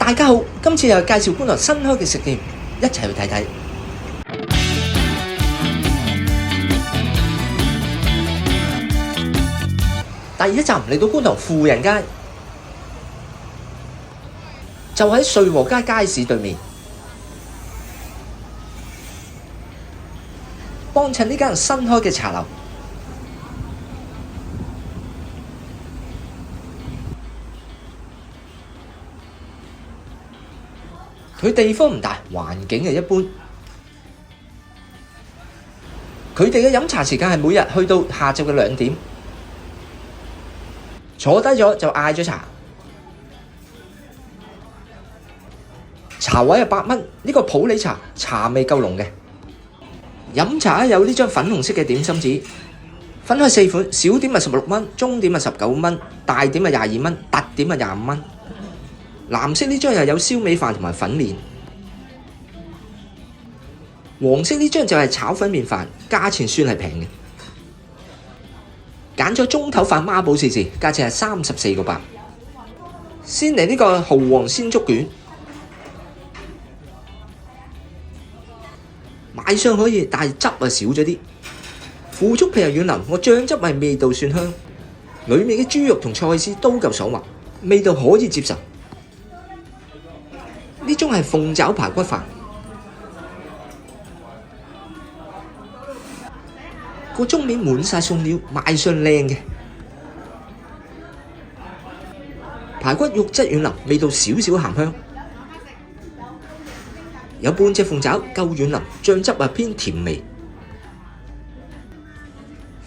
大家好，今次又介紹觀塘新開嘅食店，一齊去睇睇。第一站嚟到觀塘富人街，就喺瑞和街街市對面。幫襯呢間新開嘅茶樓，佢地方唔大，環境係一般。佢哋嘅飲茶時間係每日去到下晝嘅2點。坐低咗就嗌咗茶，茶位係8蚊。呢個普洱茶茶味夠濃嘅。飲茶有呢張粉紅色嘅點心紙，分開4款，小點係16蚊，中點係19蚊，大點係22蚊，特點係25蚊。藍色呢張又有燒味飯同埋粉麵，黃色呢張就係炒粉麵飯，價錢算係平嘅。揀咗中頭飯孖寶試試，價錢係34個8。先嚟呢個蠔皇鮮竹卷，賣相可以，但係汁少咗啲。腐竹皮係軟腍，個醬汁係味道蒜香，裡面嘅豬肉同菜絲都夠爽滑，味道可以接受。呢種係鳳爪排骨飯，個盅面滿晒餸料，賣相靚嘅。排骨肉質軟腍，味道少少鹹香，有半隻鳳爪夠軟腍，醬汁偏甜味，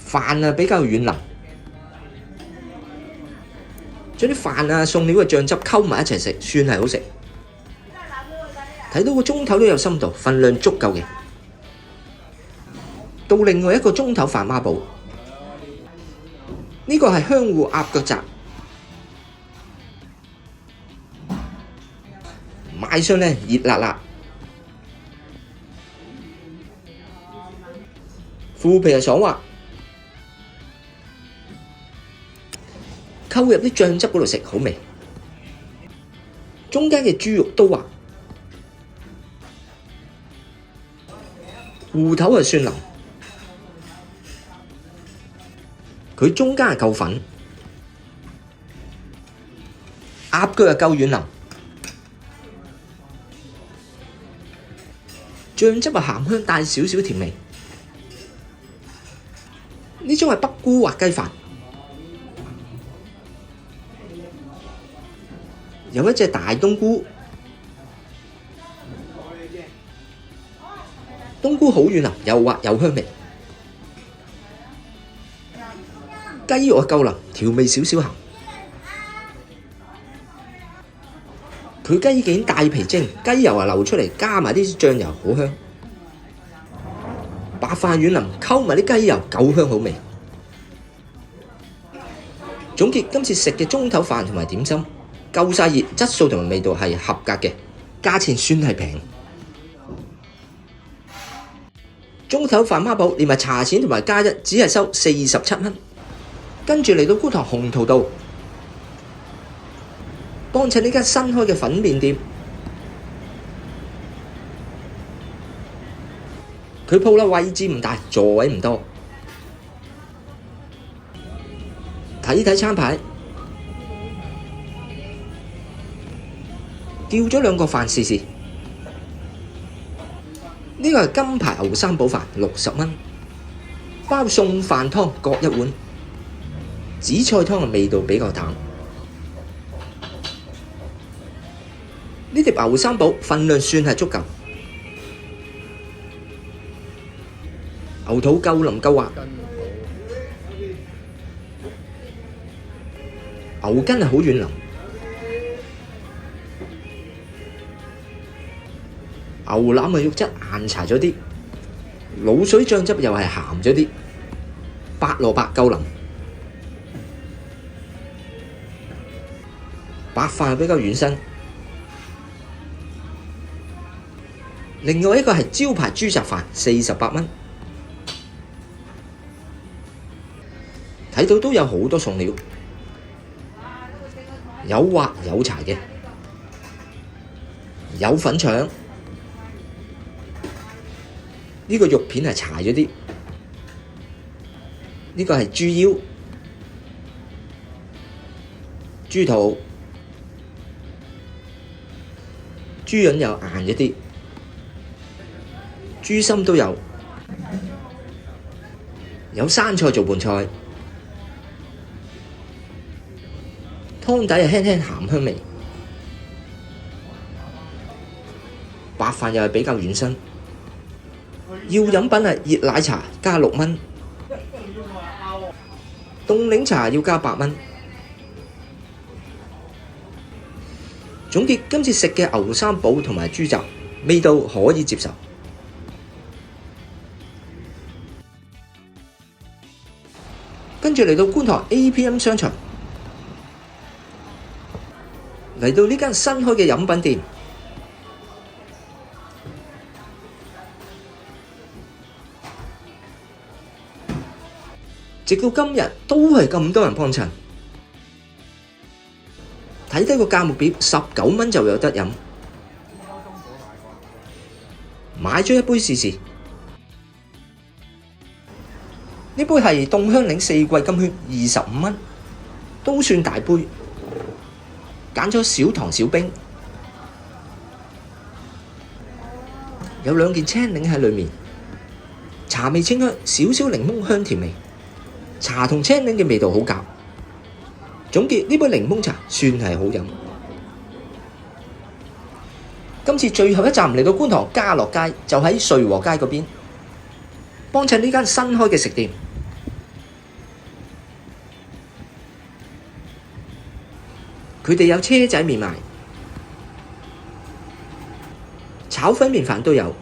飯比較軟腍，將啲飯餸料嘅醬汁溝埋一齊食，算係好食。睇到個盅頭都有深度，份量足夠嘅。到另外一個盅頭飯孖寶，呢個係香芋鴨腳扎，賣相呢熱辣辣，腐皮係爽滑，溝入啲醬汁嗰度食好味。中間嘅豬肉都滑，芋頭係蒜腍，佢中間係夠粉，鴨腳係夠軟腍，醬汁係鹹香帶少少甜味。呢種係北菇滑雞飯，有一隻大冬菇，冬菇好軟腍，又滑又香味。雞肉夠腍，調味少少鹹。佢雞頸帶皮蒸，雞油流出嚟，加埋啲醬油，好香。白飯軟腍，溝埋啲雞油，夠香好味。總結今次食嘅中頭飯同埋點心，夠晒熱，質素同埋味道係合格嘅，價錢算係平。中頭飯孖寶連埋茶錢同埋加一，只係收47蚊。跟住嚟到觀塘鴻圖道，幫襯呢間新開嘅粉麵店。佢鋪位置唔大，座位唔多。睇睇餐牌，叫咗2個飯試試。呢個係金牌牛三寶飯，60蚊，包餸飯湯各1碗。紫菜湯嘅味道比較淡。呢碟牛三寶份量算係足夠，牛肚夠腍夠滑，牛筋係好軟腍，牛腩嘅肉質硬柴咗啲，滷水醬汁又係鹹咗啲，白蘿蔔夠腍。白飯比較軟身，另外一個係招牌豬雜飯，48蚊。睇到都有好多餸料，有滑有柴嘅。有粉腸，呢個肉片係柴咗啲，呢個係豬腰、豬肚、豬潤又硬咗啲，豬心都有，有生菜做伴菜，湯底係輕輕鹹香味，白飯又係比較軟身。要飲品係熱奶茶加6蚊，凍檸茶要加8蚊。總結今次食嘅牛三寶同埋豬雜，味道可以接受。跟住嚟到觀塘 APM 商場，嚟到呢間新開嘅飲品店。直到今日都係咁多人幫襯，睇低個價目表，19蚊就有得飲，買咗一杯試試。呢杯係凍香檸4季金圈，25蚊，都算大杯。揀咗少糖少冰，有2件青檸喺裏面，茶味清香，少少檸檬香甜味。茶同青檸嘅味道好夾，總結呢杯檸檬茶算係好飲。今次最後一站嚟到觀塘嘉樂街，就喺瑞和街嗰邊，幫襯呢間新開嘅食店。佢哋有車仔麵賣，炒粉麵飯都有，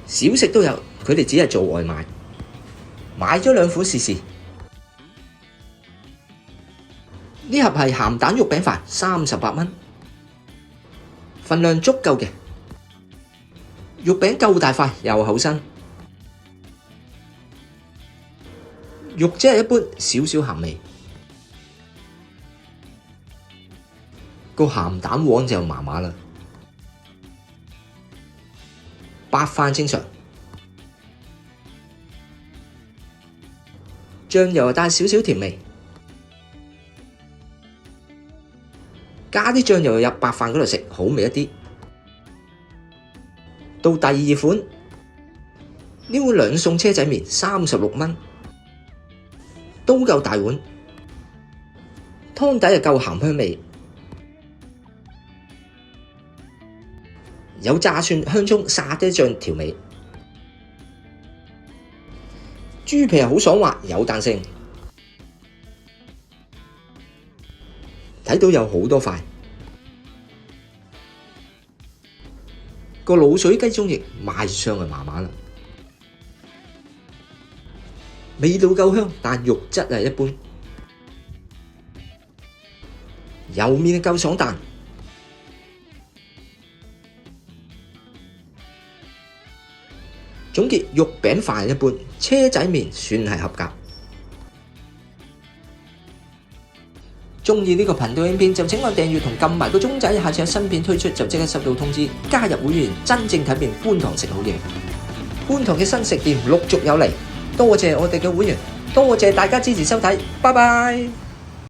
小食都有。佢哋只係做外賣，買咗2款試試。呢盒係鹹蛋肉餅飯，38蚊，份量足夠嘅，肉餅夠大塊又厚身，肉質係一般，少少鹹味，個鹹蛋黃就麻麻啦，白飯正常。醬油帶少少甜味，加啲醬油入白飯嗰度食，好味一啲。到第2款，呢碗2餸車仔麵36蚊，都夠大碗，湯底又夠鹹香味，有炸蒜、香蔥、沙爹醬調味。豬皮係好爽滑，有彈性，睇到有好多塊。個滷水雞中翼賣相係麻麻啦，味道夠香，但肉質係一般。油面夠爽彈。總結肉餅飯一般，車仔麵算係合格。鍾意呢個頻道影片就請按訂閱同撳埋個鐘仔，下次有新片推出就即刻收到通知。加入會員，真正體驗觀塘食好嘢。觀塘嘅新食店陸續有嚟，多謝我哋嘅會員，多謝大家支持收睇，拜拜。